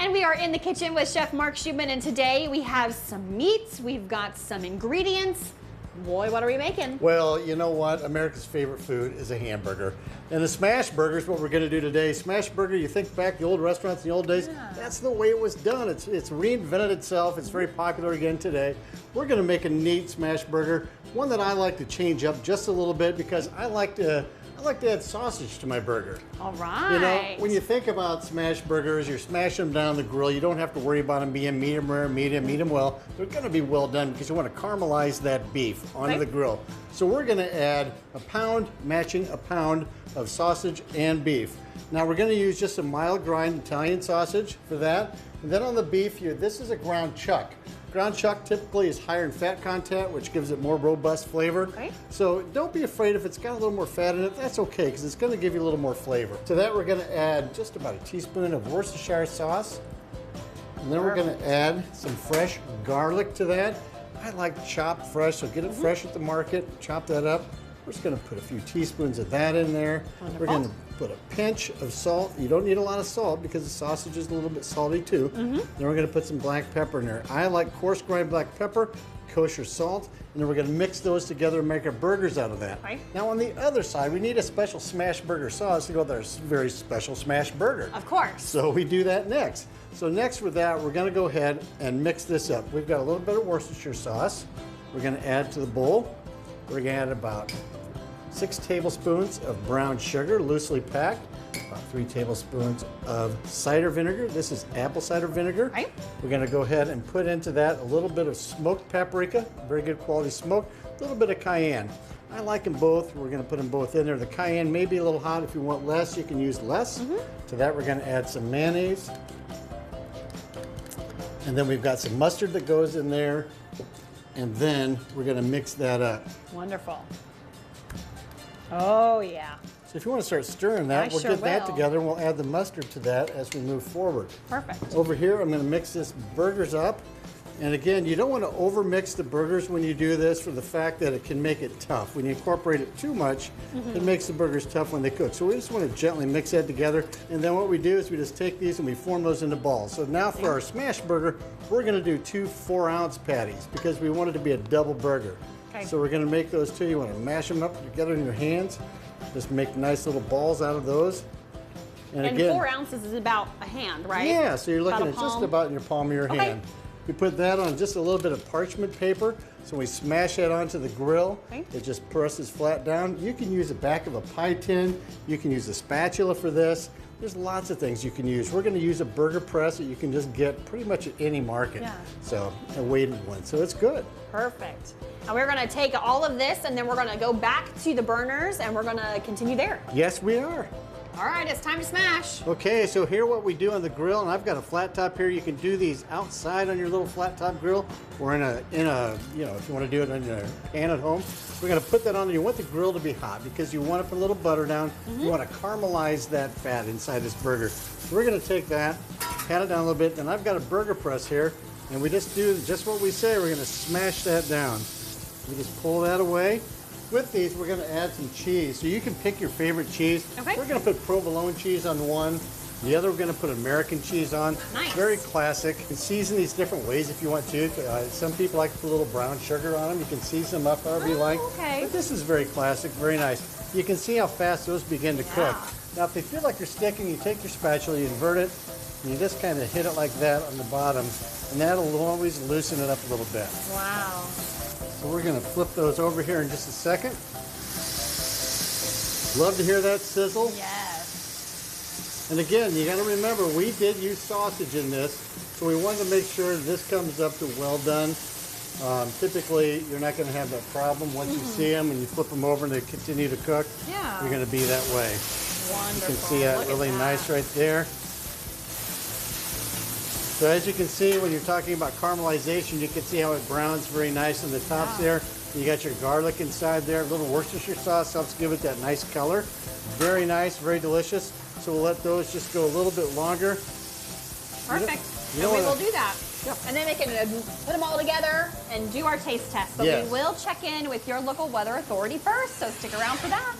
And we are in the kitchen with Chef Mark Schubman, and today we have some meats, we've got some ingredients. Boy, what are we making? Well, you know what? America's favorite food is a hamburger. And the smash burger is what we're going to do today. Smash burger, you think back the old restaurants in the old days, that's the way it was done. It's reinvented itself. It's very popular again today. We're going to make a neat smash burger, one that I like to change up just a little bit because I like to add sausage to my burger. All right. You know, when you think about smash burgers, you're smashing them down the grill. You don't have to worry about them being medium rare, medium well. They're going to be well done because you want to caramelize that beef onto the grill. So we're going to add a pound, matching a pound of sausage and beef. Now we're going to use just a mild grind Italian sausage for that. And then on the beef here, this is a ground chuck. Ground chuck typically is higher in fat content, which gives it more robust flavor. Okay. So don't be afraid if it's got a little more fat in it, that's okay, because it's going to give you a little more flavor. To that we're going to add just about a teaspoon of Worcestershire sauce. And then we're going to add some fresh garlic to that. I like chopped fresh, so get it fresh at the market, chop that up. We're just going to put a few teaspoons of that in there. Wonderful. We're going to put a pinch of salt. You don't need a lot of salt because the sausage is a little bit salty too. Then we're going to put some black pepper in there. I like coarse grind black pepper, kosher salt, and then we're going to mix those together and make our burgers out of that. Okay. Now on the other side, we need a special smash burger sauce to go with our very special smash burger. Of course. So we do that next. So next with that, we're going to go ahead and mix this up. We've got a little bit of Worcestershire sauce. We're going to add to the bowl. We're going to add about 6 tablespoons of brown sugar, loosely packed, about 3 tablespoons of cider vinegar. This is apple cider vinegar. Right. We're going to go ahead and put into that a little bit of smoked paprika, very good quality smoke, a little bit of cayenne. I like them both. We're going to put them both in there. The cayenne may be a little hot. If you want less, you can use less. To that, we're going to add some mayonnaise. And then we've got some mustard that goes in there. And then we're going to mix that up. Wonderful. Oh, yeah. So if you want to start stirring that, we'll get that together and we'll add the mustard to that as we move forward. Perfect. Over here, I'm going to mix this burgers up. And again, you don't want to overmix the burgers when you do this for the fact that it can make it tough. When you incorporate it too much, it makes the burgers tough when they cook. So we just want to gently mix that together. And then what we do is we just take these and we form those into balls. So now for our smash burger, we're going to do 2 4-ounce patties because we want it to be a double burger. Okay. So we're going to make those 2. You want to mash them up together in your hands. Just make nice little balls out of those. And again, 4 ounces is about a hand, right? Yeah, so you're looking at just about in your palm of your hand. We put that on just a little bit of parchment paper. So we smash that onto the grill. It just presses flat down. You can use the back of a pie tin. You can use a spatula for this. There's lots of things you can use. We're going to use a burger press that you can just get pretty much at any market. Yeah. So a weighted one. So it's good. Perfect. And we're going to take all of this and then we're going to go back to the burners and we're going to continue there. Yes, we are. All right, it's time to smash. Okay, so here what we do on the grill, and I've got a flat top here. You can do these outside on your little flat top grill, or in a you know, if you want to do it in a pan at home. We're going to put that on, and you want the grill to be hot because you want to put a little butter down. You want to caramelize that fat inside this burger. So we're going to take that, pat it down a little bit, and I've got a burger press here, and we just do just what we say. We're going to smash that down. We just pull that away. With these, we're going to add some cheese. So you can pick your favorite cheese. Okay. We're going to put provolone cheese on one. The other, we're going to put American cheese on. Nice. Very classic. You can season these different ways if you want to. Some people like to put a little brown sugar on them. You can season them up however you like. Okay. But this is very classic, very nice. You can see how fast those begin to cook. Now, if they feel like you're sticking, you take your spatula, you invert it, and you just kind of hit it like that on the bottom, and that'll always loosen it up a little bit. Wow. So we're going to flip those over here in just a second. Love to hear that sizzle. Yes. And again, you got to remember, we did use sausage in this, so we wanted to make sure this comes up to well done. Typically, you're not going to have that problem once you see them and you flip them over and they continue to cook. Yeah. You're going to be that way. Wonderful. You can see that really nice right there. So as you can see, when you're talking about caramelization, you can see how it browns very nice on the tops there. You got your garlic inside there. A little Worcestershire sauce helps give it that nice color. Very nice, very delicious. So we'll let those just go a little bit longer. Perfect. We will do that. Yep. And then we can put them all together and do our taste test. But we will check in with your local weather authority first, so stick around for that.